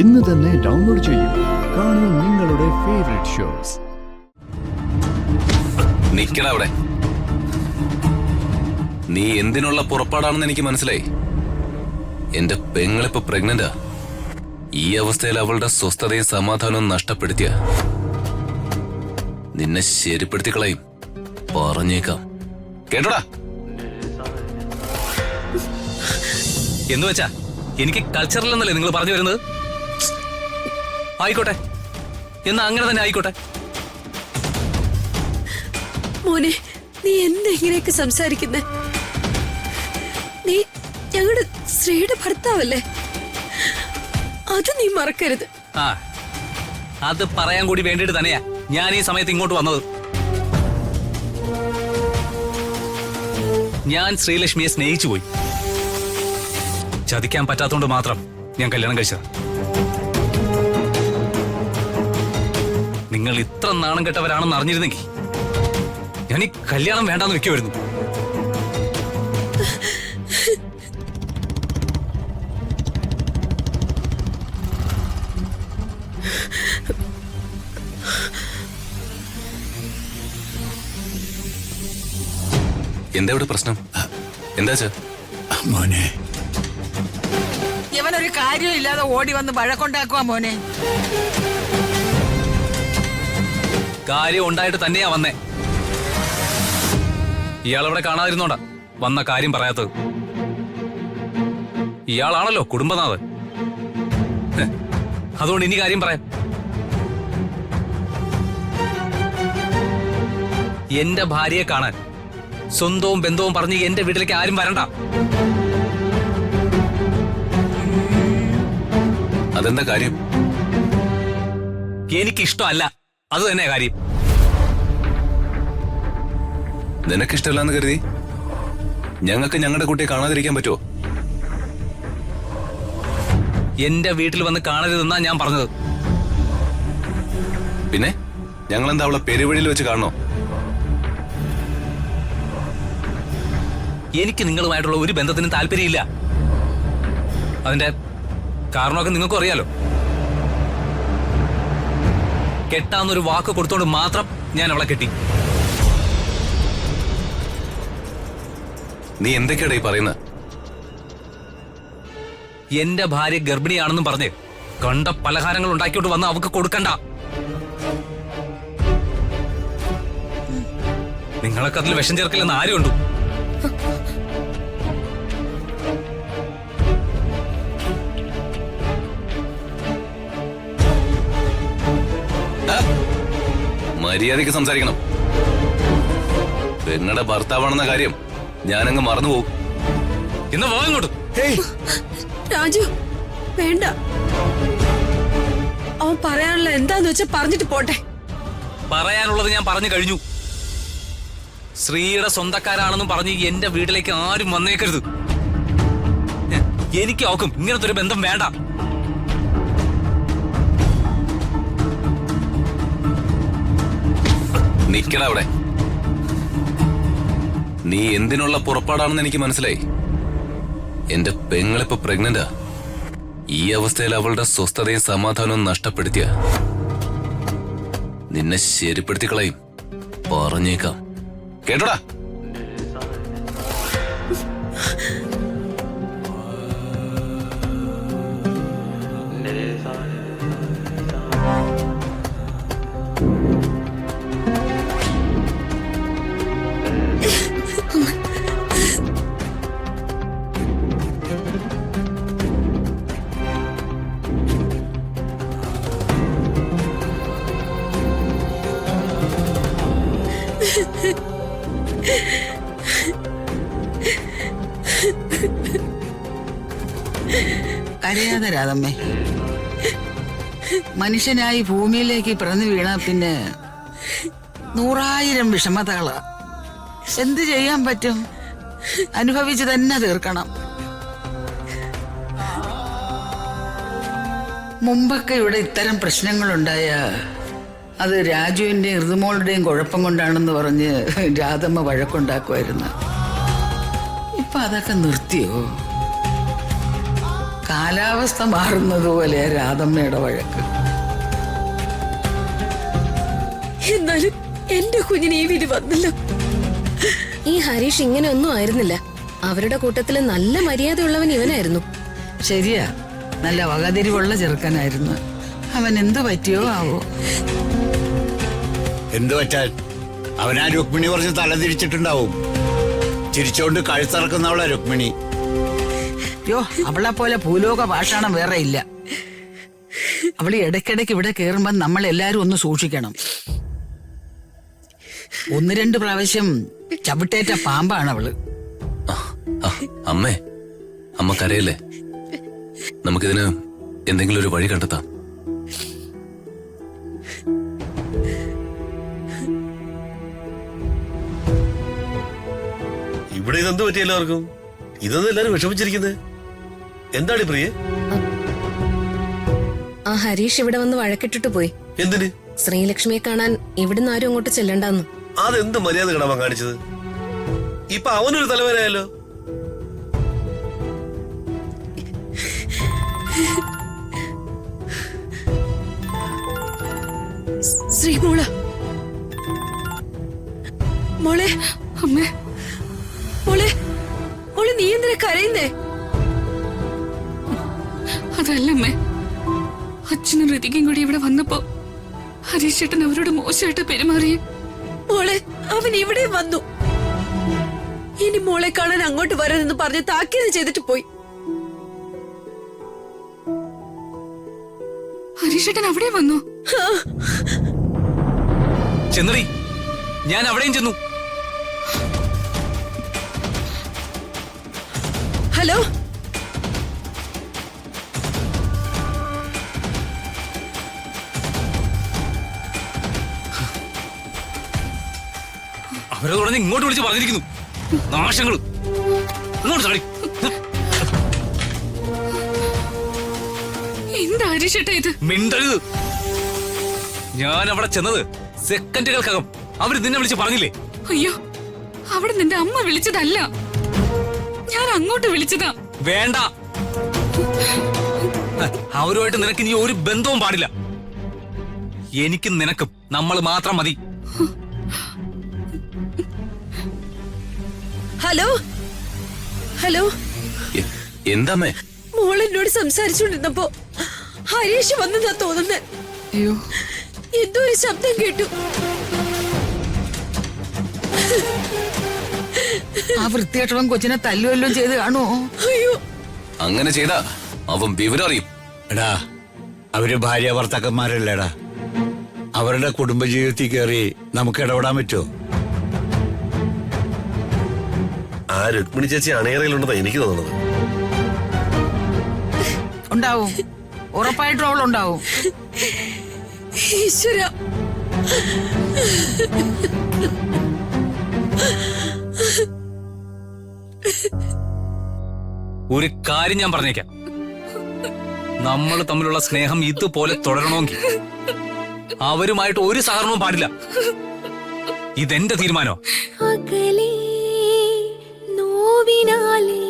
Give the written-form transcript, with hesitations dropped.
ഇന്ന് തന്നെ ഡൗൺലോഡ് ചെയ്യൂ. കാണൂ നിങ്ങളുടെ ഫേവറേറ്റ് ഷോസ്. നിക്കടാ അവിടെ. നീ എന്തിനുള്ള പുറപ്പാടാണെന്ന് എനിക്ക് മനസ്സിലായി. എന്റെ പെങ്ങളിപ്പോ പ്രഗ്നന്റാ. ഈ അവസ്ഥയിൽ അവളുടെ സ്വസ്ഥതയും സമാധാനവും നഷ്ടപ്പെടുത്തിയ നിന്നെ ശരിപ്പെടുത്തി കളയും. പറഞ്ഞേക്കാം, കേട്ടോടാ. എന്ന് വെച്ചാ എനിക്ക് കൾച്ചറൽ എന്നല്ലേ നിങ്ങൾ പറഞ്ഞു വരുന്നത്? ആയിക്കോട്ടെ, എന്നാ അങ്ങനെ തന്നെ ആയിക്കോട്ടെ. മോനെ, നീ എന്തെങ്ങനെയൊക്കെ സംസാരിക്കുന്നേ? നീ ഞങ്ങളുടെ ശ്രീയുടെ ഭർത്താവല്ലേ? അത് നീ മറക്കരുത്. ആ, അത് പറയാൻ കൂടി വേണ്ടിയിട്ട് തന്നെയാ ഞാൻ ഈ സമയത്ത് ഇങ്ങോട്ട് വന്നത്. ഞാൻ ശ്രീലക്ഷ്മിയെ സ്നേഹിച്ചു പോയി. ചതിക്കാൻ പറ്റാത്തോണ്ട് മാത്രം ഞാൻ കല്യാണം കഴിച്ചത്. നിങ്ങൾ ഇത്ര നാണം കെട്ടവരാണെന്ന് അറിഞ്ഞിരുന്നെങ്കിൽ ഞാൻ ഈ കല്യാണം വേണ്ടാന്ന് വെക്കുമായിരുന്നു. എന്താ ഇവിടെ പ്രശ്നം? എന്താ മോനെ, ഇവനൊരു കാര്യവും ഇല്ലാതെ ഓടി വന്ന് വഴക്കുണ്ടാക്കുവാ മോനെ. കാര്യം ഉണ്ടായിട്ട് തന്നെയാ വന്നേ. ഇയാളവിടെ കാണാതിരുന്നോണ്ടാ വന്ന കാര്യം പറയാത്തത്. ഇയാളാണല്ലോ കുടുംബനാഥൻ. അതുകൊണ്ട് ഇനി കാര്യം പറയാം. എന്റെ ഭാര്യയെ കാണാൻ സ്വന്തവും ബന്ധവും പറഞ്ഞ് എന്റെ വീട്ടിലേക്ക് ആരും വരണ്ട. അതെന്താ കാര്യം? എനിക്കിഷ്ടമല്ല, അത് തന്നെ കാര്യം. നിനക്കിഷ്ടമല്ലെന്ന് കരുതി ഞങ്ങൾക്ക് ഞങ്ങളുടെ കുട്ടിയെ കാണാതിരിക്കാൻ പറ്റുമോ? എന്റെ വീട്ടിൽ വന്ന് കാണരുതെന്നാ ഞാൻ പറഞ്ഞത്. പിന്നെ ഞങ്ങളെന്താ അവളെ പെരുവഴിയിൽ വെച്ച് കാണണോ? എനിക്ക് നിങ്ങളുമായിട്ടുള്ള ഒരു ബന്ധത്തിനും താല്പര്യമില്ല. അതിന്റെ കാരണമൊക്കെ നിങ്ങൾക്കും അറിയാലോ. കെട്ടാന്നൊരു വാക്ക് കൊടുത്തോണ്ട് മാത്രം ഞാൻ അവളെ കെട്ടി. നീ എന്തൊക്കെയാടാ ഈ പറയുന്നത്? എന്റെ ഭാര്യ ഗർഭിണിയാണെന്നും പറഞ്ഞ് കണ്ട പലഹാരങ്ങൾ ഉണ്ടാക്കിയോട്ട് വന്ന് അവക്ക് കൊടുക്കണ്ട. നിങ്ങളൊക്കെ അതിൽ വിഷം ചേർക്കില്ലെന്ന് ആരുമുണ്ടു? മര്യാദയ്ക്ക് സംസാരിക്കണം. പെങ്ങളുടെ ഭർത്താവാണെന്ന കാര്യം ഞാനങ്ങ് മറന്നുപോകും. ഇന്ന് പോ ഇങ്ങോട്ട്. രാജു, വേണ്ട. അവൻ പറയാനുള്ള എന്താന്ന് വെച്ചാ പറഞ്ഞിട്ട് പോട്ടെ. പറയാനുള്ളത് ഞാൻ പറഞ്ഞു കഴിഞ്ഞു. ശ്രീയുടെ സ്വന്തക്കാരാണെന്നും പറഞ്ഞ് എന്റെ വീട്ടിലേക്ക് ആരും വന്നേക്കരുത്. എനിക്ക് അവക്കും ഇങ്ങനത്തെ ഒരു ബന്ധം വേണ്ട. നിക്കടാ അവിടെ. നീ എന്തിനുള്ള പുറപ്പാടാണെന്ന് എനിക്ക് മനസ്സിലായി. എന്റെ പെങ്ങളിപ്പോ പ്രഗ്നന്റാ. ഈ അവസ്ഥയിൽ അവളുടെ സ്വസ്ഥതയും സമാധാനവും നഷ്ടപ്പെടുത്തിയ നിന്നെ ശരിപ്പെടുത്തി കളയും. പറഞ്ഞേക്കാം, കേട്ടോടാ. കരയാതെ രാധമ്മേ. മനുഷ്യനായി ഭൂമിയിലേക്ക് പിറന്നു വീണ പിന്നെ 100,000 വിഷമതകളാ. എന്ത് ചെയ്യാൻ പറ്റും? അനുഭവിച്ചു തന്നെ തീർക്കണം. മുമ്പൊക്കെ ഇവിടെ ഇത്തരം പ്രശ്നങ്ങളുണ്ടായ അത് രാജുവിന്റെയും ഋതുമോളുടെയും കുഴപ്പം കൊണ്ടാണെന്ന് പറഞ്ഞ് രാധമ്മ വഴക്കുണ്ടാക്കുമായിരുന്നു. ഇപ്പൊ അതൊക്കെ നിർത്തിയോ? കാലാവസ്ഥ മാറുന്നത് പോലെ രാധമ്മയുടെ വഴക്ക്. എന്നാലും എന്റെ കുഞ്ഞിന് ഈ വിധി വന്നല്ലോ. ഈ ഹരീഷ് ഇങ്ങനെ ഒന്നും ആയിരുന്നില്ല. അവരുടെ കൂട്ടത്തില് നല്ല മര്യാദയുള്ളവൻ ഇവനായിരുന്നു. ശരിയാ, നല്ല വകതിരിവുള്ള ചെറുക്കനായിരുന്നു. അവൻ എന്തു പറ്റിയോ ആവോ. എന്തു പറ്റാൻ? അവനാ രുക്മിണി കുറച്ച് തലതിരിച്ചിട്ടുണ്ടാവും. ചിരിച്ചോണ്ട് കഴുത്തിറക്കുന്നവളാ രുക്മിണി. യോ, അവളെ പോലെ ഭൂലോക ഭാഷാണം വേറെ ഇല്ല. അവള് ഇടയ്ക്കിടയ്ക്ക് ഇവിടെ കയറുമ്പോ നമ്മൾ എല്ലാരും ഒന്ന് സൂക്ഷിക്കണം. 1-2 പ്രാവശ്യം ചവിട്ടേറ്റ പാമ്പാണ് അവള്. അമ്മേ, അമ്മ കരയല്ലേ? നമുക്കിതിന് എന്തെങ്കിലും ഒരു വഴി കണ്ടെത്താം. ഇവിടെ ഇതെന്ത് പറ്റി എല്ലാവർക്കും? ഇതൊന്നും എല്ലാരും വിഷമിച്ചിരിക്കുന്നത് എന്താണ് പ്രിയെ? ആ ഹരീഷ് ഇവിടെ വന്ന് വഴക്കിട്ടിട്ട് പോയി. എന്തിന്? ശ്രീലക്ഷ്മിയെ കാണാൻ ഇവിടുന്ന് ആരും അങ്ങോട്ട് ചെല്ലണ്ടെന്ന്. അതെന്ത് മര്യാദ കിടാൻ കാണിച്ചത്? ഇപ്പൊ അവനൊരു തലവനായല്ലോ. ശ്രീമോള, മോളെ, അമ്മേ, മോളെ, മോളെ, നീ എന്തിനാ കരയുന്നേ? അതല്ലമ്മേ, അച്ഛനും ഋതികയും കൂടി ഇവിടെ വന്നപ്പോ ഹരീഷ് ചേട്ടൻ അവരോട് മോശമായിട്ട് പെരുമാറിയേ. മോളെ, അവൻ ഇവിടെ വന്നു. ഇനി മോളെ കാണാൻ അങ്ങോട്ട് വരാനെന്ന് പറഞ്ഞ് താക്കീത് ചെയ്തിട്ട് പോയി. ഹരീഷ് ചേട്ടൻ അവിടെ വന്നു. ചെന്നറി, ഞാൻ അവിടെയും ചെന്നു. ഹലോ, അവരെ തുടർന്ന് ഇങ്ങോട്ട് വിളിച്ച് പറഞ്ഞിരിക്കുന്നു. നാശങ്ങള് ഇങ്ങോട്ട് തള്ളി. എന്താ ഹരീഷ് ചേട്ടാ ഇത്? മിണ്ടരുത്. ഞാൻ അവിടെ ചെന്നത് സെക്കൻഡുകൾക്കകം. അവര് നിന്നെ വിളിച്ച് പറഞ്ഞില്ലേ? അയ്യോ, അവിടെ നിന്റെ അമ്മ വിളിച്ചതല്ല, ഞാൻ അങ്ങോട്ട് വിളിച്ചതാ. വേണ്ട, അവരുമായിട്ട് നിനക്ക് ഇനി ഒരു ബന്ധവും പാടില്ല. എനിക്കും നിനക്കും നമ്മൾ മാത്രം മതി. Hello, hello. എന്താമ്മേ? മോളെന്നോട് സംസാരിച്ചുകൊണ്ടിരുന്നപ്പോ ഹരീഷ് വന്നതാ തോന്നുന്നേ. അയ്യോ, എന്തോ ഒരു ശബ്ദം കേട്ടു. ആ വൃത്തികെട്ടവൻ കൊച്ചിനെ തല്ലുവല്ലോ ചെയ്ത് കാണുമോ? അയ്യോ, അങ്ങനെ ചെയ്താ അവൻ വിവരം അറിയും. എടാ, അവര് ഭാര്യ ഭർത്താക്കന്മാരല്ലേടാ. അവരുടെ കുടുംബജീവിതത്തിൽ കയറി നമുക്ക് ഇടപെടാൻ പറ്റുമോ? ആ രുക്മിണി ചേച്ചി അണയറയിലുണ്ടെന്നാ എനിക്ക് തോന്നുന്നത്. ഉണ്ടാവും, ഉറപ്പായിട്ടും അവളുണ്ടാവും. ഈശ്വര, ഒരു കാര്യം ഞാൻ പറഞ്ഞേക്കാം. നമ്മൾ തമ്മിലുള്ള സ്നേഹം ഇതുപോലെ തുടരണമെങ്കിൽ അവരുമായിട്ട് ഒരു സഹകരണവും പാടില്ല. ഇതെന്റെ തീരുമാനോ. അകലേ നോവിനാലേ